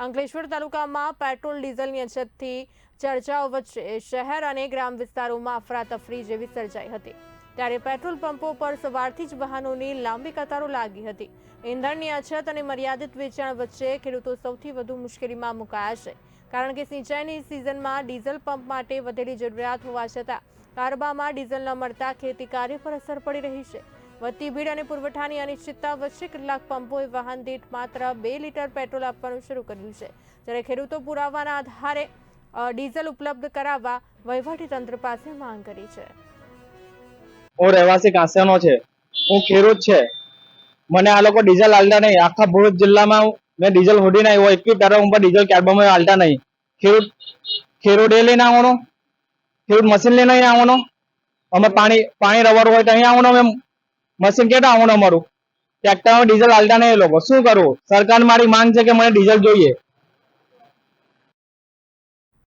અંકલેશ્વર તાલુકામાં પેટ્રોલ ડીઝલની અછતથી ચર્ચાઓ વચ્ચે શહેર અને ગ્રામ વિસ્તારોમાં અફરાતફરી જેવી સર્જાઈ હતી। ત્યારે પેટ્રોલ પંપો પર સવારથી જ વાહનોની લાંબી કતારો લાગી હતી। ઈંધણની અછત અને મર્યાદિત વેચાણ વચ્ચે ખેડૂતો સૌથી વધુ મુશ્કેલીમાં મુકાયા છે, કારણ કે સિંચાઈની સિઝનમાં ડીઝલ પંપ માટે વધેલી જરૂરિયાત હોવા છતાં કારબામાં ડીઝલ ન મળતા ખેતી કાર્ય પર અસર પડી રહી છે। વધતી ભીડ અને પુરવઠાની અનિશ્ચિતતા વચ્ચે કેટલાક પંપોએ વાહન દીઠ માત્ર 2 લીટર પેટ્રોલ આપવાનું શરૂ કર્યું છે, જ્યારે ખેડૂતો પુરાવાના આધારે ડીઝલ ઉપલબ્ધ કરાવવા વહીવટીતંત્ર પાસે માંગ કરી છે। હું રહેવાસી કાંસાનો છે, હું ખેડૂત છે, મને આ લોકો ડીઝલ આલતા નહીં। આખા ભરૂચ જિલ્લામાં મેં ડીઝલ હોડીને આવ્યો, એક બી પેટ્રોલ પંપ પર ડીઝલ કાર્બનમાં આલતા નહીં। ખેડૂત લઈને આવવાનો, ખેડૂત મશીન લઈને અહીં આવવાનો, અમે પાણી રવાનું હોય તો અહીં આવવાનો, અમે મશીન કેટા આવવાનું, અમારું ટ્રેક્ટરમાં ડીઝલ આલતા નહીં। એ લોકો શું કરવું? સરકાર મારી માંગ છે કે મને ડીઝલ જોઈએ।